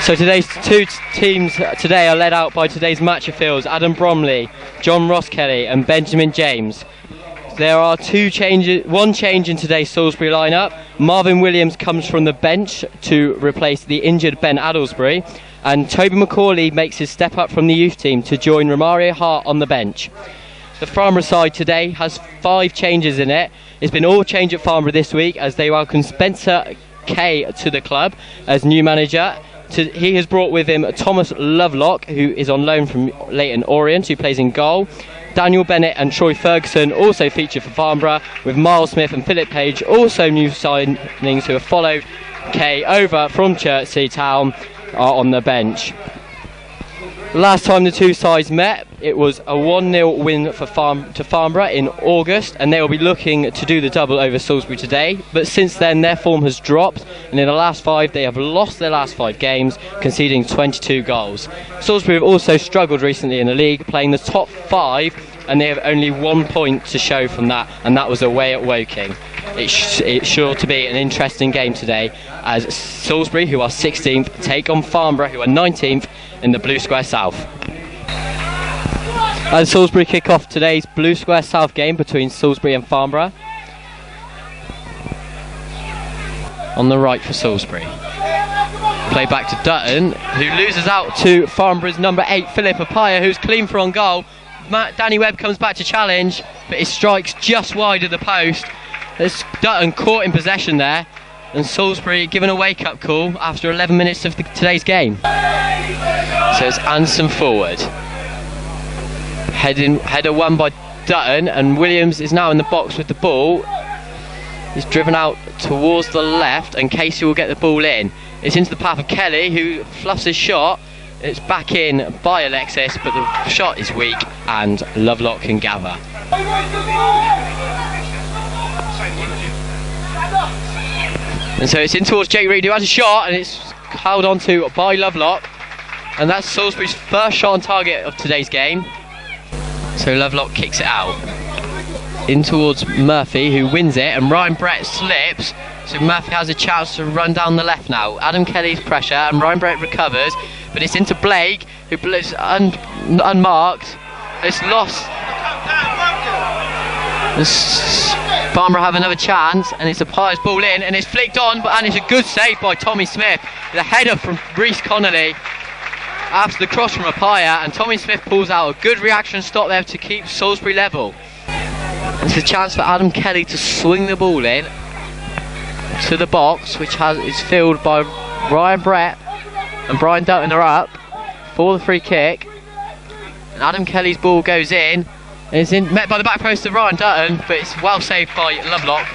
So today's two teams today are led out by today's match officials: Adam Bromley, John Ross Kelly and Benjamin James. There are one change in today's Salisbury lineup. Marvin Williams comes from the bench to replace the injured Ben Addlesbury, and Toby McCauley makes his step up from the youth team to join Romario Hart on the bench. The Farnborough side today has 5 changes in it. It's been all change at Farnborough this week as they welcome Spencer Kay to the club as new manager. He has brought with him Thomas Lovelock, who is on loan from Leyton Orient, who plays in goal. Daniel Bennett and Troy Ferguson also feature for Farnborough, with Miles Smith and Philip Page also new signings who have followed Kay over from Chertsey Town are on the bench. Last time the two sides met, it was a 1-0 win to Farnborough in August, and they will be looking to do the double over Salisbury today. But since then, their form has dropped, and in the last 5, they have lost their last 5 games, conceding 22 goals. Salisbury have also struggled recently in the league, playing the top 5, and they have only 1 point to show from that, and that was away at Woking. It's sure to be an interesting game today, as Salisbury, who are 16th, take on Farnborough, who are 19th, in the Blue Square South. And Salisbury kick off today's Blue Square South game between Salisbury and Farnborough. On the right for Salisbury. Play back to Dutton, who loses out to Farnborough's number 8, Philip Apaya, who's clean for on goal. Danny Webb comes back to challenge, but his strike's just wide of the post. There's Dutton caught in possession there, and Salisbury given a wake-up call after 11 minutes of today's game. So it's Anson forward. Header won by Dutton, and Williams is now in the box with the ball. He's driven out towards the left, and Casey will get the ball in. It's into the path of Kelly, who fluffs his shot. It's back in by Alexis, but the shot is weak, and Lovelock can gather. And so it's in towards Jake Reed, who has a shot, and it's held on to by Lovelock. And that's Salisbury's first shot on target of today's game. So Lovelock kicks it out. In towards Murphy, who wins it, and Ryan Brett slips. So Murphy has a chance to run down the left now. Adam Kelly's pressure, and Ryan Brett recovers. But it's into Blake, who is unmarked. It's lost. Farnborough have another chance, and it's a Pire's ball in, and it's flicked on, and it's a good save by Tommy Smith. The header from Reece Connolly after the cross from Apaya, and Tommy Smith pulls out a good reaction stop there to keep Salisbury level. It's a chance for Adam Kelly to swing the ball in to the box, which is filled by Ryan Brett, and Brian Dutton are up for the free kick. And Adam Kelly's ball goes in. It's met by the back post of Ryan Dutton, but it's well saved by Lovelock.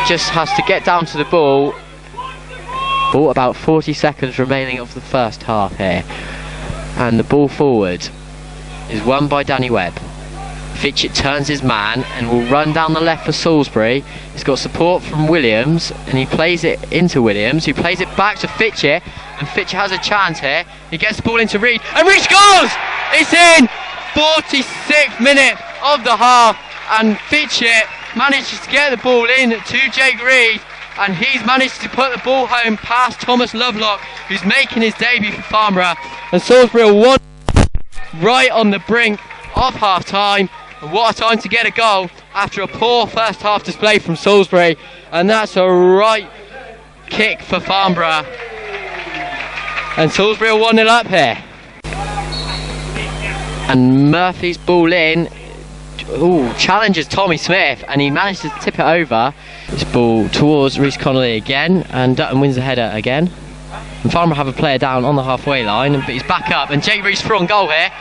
Just has to get down to the ball. Ball about 40 seconds remaining of the first half here. And the ball forward is won by Danny Webb. Fitchett turns his man and will run down the left for Salisbury. He's got support from Williams, and he plays it into Williams, who plays it back to Fitchett, and Fitchett has a chance here. He gets the ball into Reed, and Reed scores! It's in! 46th minute of the half, and Fitchett manages to get the ball in to Jake Reed, and he's managed to put the ball home past Thomas Lovelock, who's making his debut for Farnborough. And Salisbury are 1 right on the brink of half time. And what a time to get a goal after a poor first half display from Salisbury, and that's a right kick for Farnborough, and Salisbury are 1-0 up here. And Murphy's ball in, challenges Tommy Smith, and he managed to tip it over. This ball towards Reece Connolly again, and Dutton wins the header again. And Farnborough have a player down on the halfway line, but he's back up, and Jake Reed's through on goal here.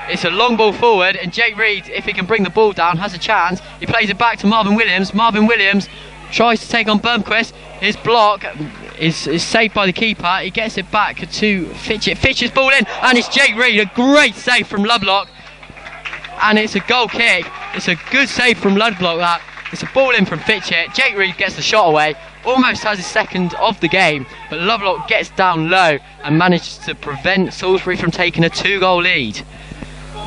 It's a long ball forward, and Jake Reed, if he can bring the ball down, has a chance. He plays it back to Marvin Williams. Marvin Williams tries to take on Bermquist. His block is saved by the keeper. He gets it back to Fitchett. Fitchett's ball in, and it's Jake Reed. A great save from Lovelock, and it's a goal kick. It's a good save from Lovelock. That it's a ball in from Fitchett. Jake Reed gets the shot away, almost has his second of the game, but Lovelock gets down low and manages to prevent Salisbury from taking a 2-goal lead.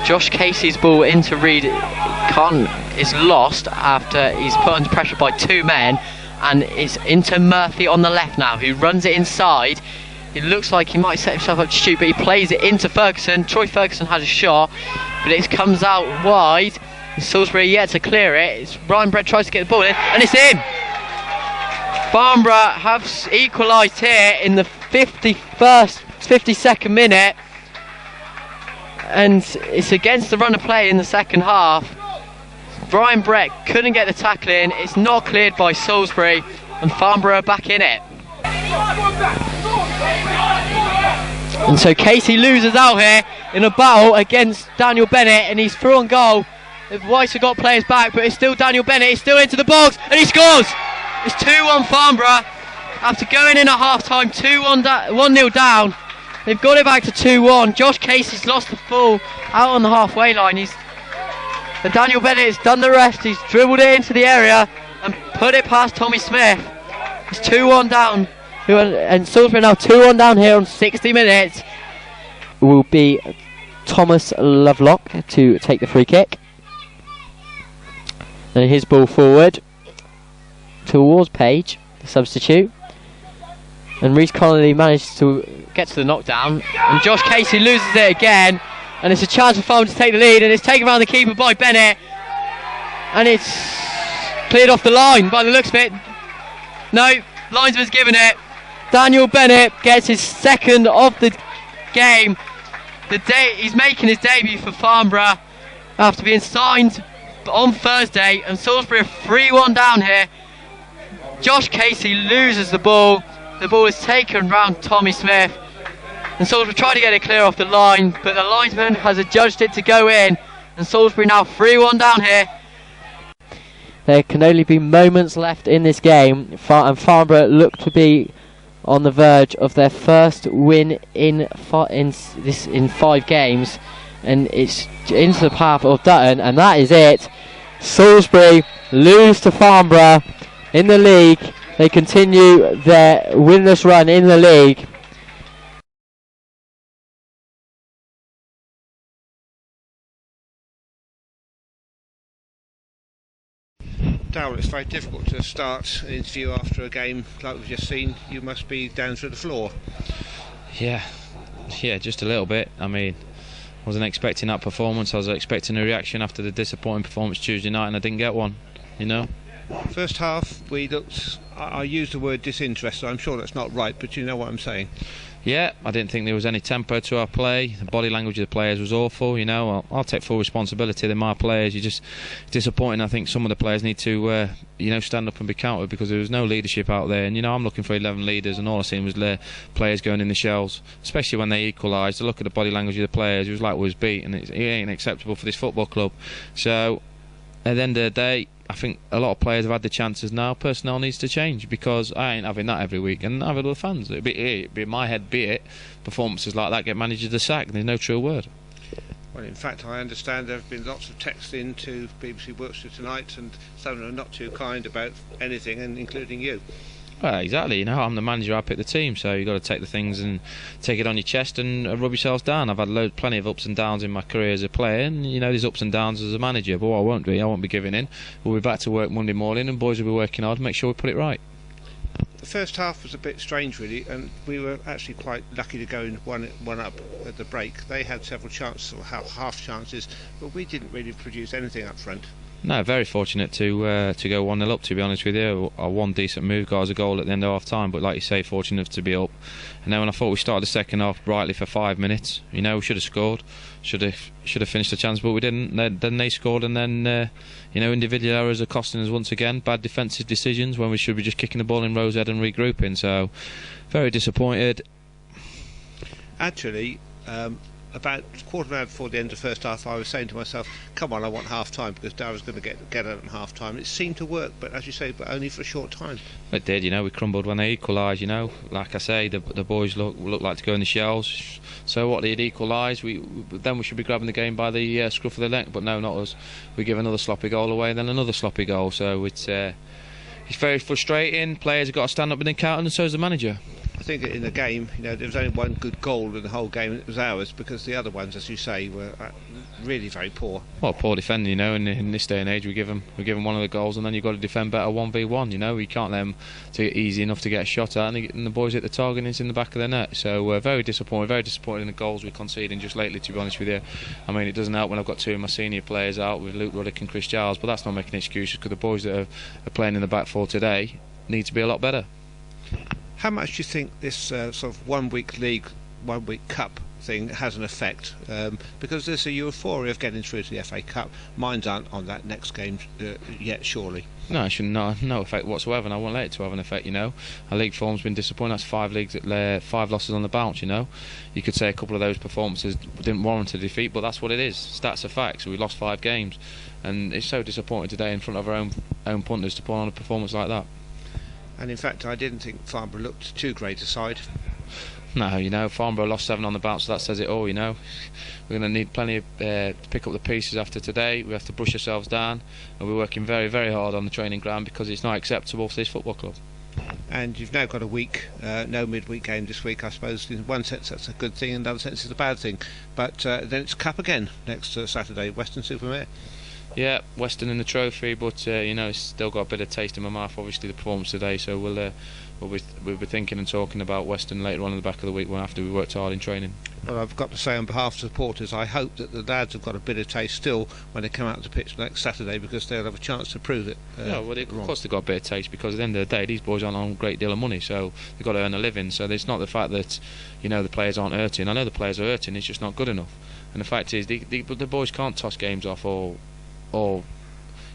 Josh Casey's ball into Reed is lost after he's put under pressure by 2 men, and it's into Murphy on the left now, who runs it inside. It looks like he might set himself up to shoot, but he plays it into Ferguson. Troy Ferguson has a shot, but it comes out wide. Salisbury yet to clear it. Ryan Brett tries to get the ball in, and it's in. Farnborough have equalised here in the 52nd minute, and it's against the run of play in the second half. Ryan Brett couldn't get the tackle in. It's not cleared by Salisbury, and Farnborough are back in it. And so Casey loses out here in a battle against Daniel Bennett, and he's through on goal. White have got players back, but it's still Daniel Bennett. He's still into the box, and he scores. It's 2-1 Farnborough after going in at half time, 1-0 down. They've got it back to 2-1. Josh Casey's lost the ball out on the halfway line. And Daniel Bennett's done the rest. He's dribbled it into the area and put it past Tommy Smith. It's 2-1 down. And Salisbury now 2-1 down here on 60 minutes. It will be Thomas Lovelock to take the free kick. And his ball forward towards Page, the substitute. And Reece Connolly managed to get to the knockdown. And Josh Casey loses it again. And it's a chance for Farnborough to take the lead. And it's taken around the keeper by Bennett. And it's cleared off the line by the looks of it. No, linesman's given it. Daniel Bennett gets his second of the game. He's making his debut for Farnborough after being signed on Thursday, and Salisbury are 3-1 down here. Josh Casey loses the ball. The ball is taken round Tommy Smith, and Salisbury try to get it clear off the line, but the linesman has adjudged it to go in, and Salisbury now 3-1 down here. There can only be moments left in this game, and Farnborough look to be on the verge of their first win in 5 games, and it's into the path of Dutton, and that is it. Salisbury lose to Farnborough in the league. They continue their winless run in the league. Darrell, it's very difficult to start an interview after a game like we've just seen. You must be down to the floor. Yeah, just a little bit. I mean, I wasn't expecting that performance. I was expecting a reaction after the disappointing performance Tuesday night, and I didn't get one, you know. First half, we looked, I used the word disinterested. I'm sure that's not right, but you know what I'm saying. Yeah, I didn't think there was any tempo to our play. The body language of the players was awful, you know. I'll take full responsibility. They're my players. You're just disappointing. I think some of the players need to, stand up and be counted, because there was no leadership out there. And, I'm looking for 11 leaders, and all I seen was players going in the shells, especially when they equalised. To look at the body language of the players, it was like we was beat, and it ain't acceptable for this football club. So, at the end of the day, I think a lot of players have had the chances now. Personnel needs to change, because I ain't having that every week, and neither do the fans. It'd be in my head, performances like that get managers the sack. There's no true word. Well, in fact, I understand there have been lots of texts in to BBC Worcester tonight, and some of them are not too kind about anything, and including you. Well, exactly. I'm the manager. I pick the team, so you've got to take the things and take it on your chest and rub yourselves down. I've had plenty of ups and downs in my career as a player, and there's ups and downs as a manager. But what I won't be giving in. We'll be back to work Monday morning, and boys will be working hard to make sure we put it right. The first half was a bit strange, really, and we were actually quite lucky to go in one up at the break. They had several chances, or half chances, but we didn't really produce anything up front. No, very fortunate to go 1-0 up, to be honest with you. Our one decent move got us a goal at the end of half time, but like you say, fortunate to be up. And then when I thought we started the second half brightly for 5 minutes, we should have scored, should have finished the chance, but we didn't. Then they scored, and then individual errors are costing us once again. Bad defensive decisions when we should be just kicking the ball in Rosehead and regrouping. So very disappointed. Actually, about a quarter of an hour before the end of the first half, I was saying to myself, come on, I want half time, because Darrell's going to get it at half time. It seemed to work, but as you say, but only for a short time. It did, we crumbled when they equalised, like I say, the boys look like to go in the shells. So what, they'd equalised, then we should be grabbing the game by the scruff of the neck, but no, not us. We give another sloppy goal away, and then another sloppy goal, so it's very frustrating. Players have got to stand up and then count, and so has the manager. I think in the game, there was only one good goal in the whole game, and it was ours, because the other ones, as you say, were really very poor. Well, poor defending, you know. In this day and age, we give them one of the goals, and then you've got to defend better 1v1. You know, you can't let them to easy enough to get a shot at, and the boys hit the target, and it's in the back of the net. So very disappointed. Very disappointed in the goals we're conceding just lately. To be honest with you, I mean, it doesn't help when I've got two of my senior players out with Luke Ruddock and Chris Giles, but that's not making excuses because the boys that are playing in the back four today need to be a lot better. How much do you think this sort of 1 week league, 1 week cup thing has an effect? Because there's a euphoria of getting through to the FA Cup. Minds aren't on that next game yet, surely. No, it shouldn't. No effect whatsoever, and I won't let it to have an effect. You know, our league form's been disappointing. That's 5 losses on the bounce. You know, you could say a couple of those performances didn't warrant a defeat, but that's what it is. Stats are facts. We lost 5 games, and it's so disappointing today in front of our own punters to put on a performance like that. And in fact, I didn't think Farnborough looked too great a side. No, you know, Farnborough lost 7 on the bounce, so that says it all. You know, we're going to need plenty of to pick up the pieces after today. We have to brush ourselves down, and we're working very, very hard on the training ground because it's not acceptable for this football club. And you've now got a week, no midweek game this week. I suppose in one sense that's a good thing, in another sense it's a bad thing. But then it's Cup again next Saturday, Western-super-Mare. Yeah, Western in the trophy, but you know, it's still got a bit of taste in my mouth. Obviously, the performance today, so we'll be thinking and talking about Western later on in the back of the week after we worked hard in training. Well, I've got to say, on behalf of supporters, I hope that the lads have got a bit of taste still when they come out to the pitch next Saturday, because they'll have a chance to prove it. Yeah, well, of course they've got a bit of taste, because at the end of the day, these boys aren't on a great deal of money, so they've got to earn a living. So it's not the fact that, you know, the players aren't hurting. I know the players are hurting. It's just not good enough. And the fact is, the boys can't toss games off or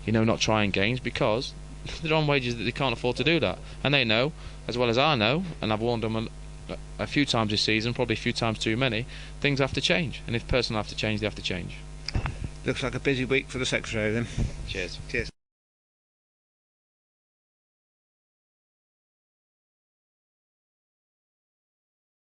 you know, not trying games, because they're on wages that they can't afford to do that, and they know as well as I know, and I've warned them a few times this season, probably a few times too many. Things have to change, and if personnel have to change, they have to change. Looks like a busy week for the secretary then. Cheers.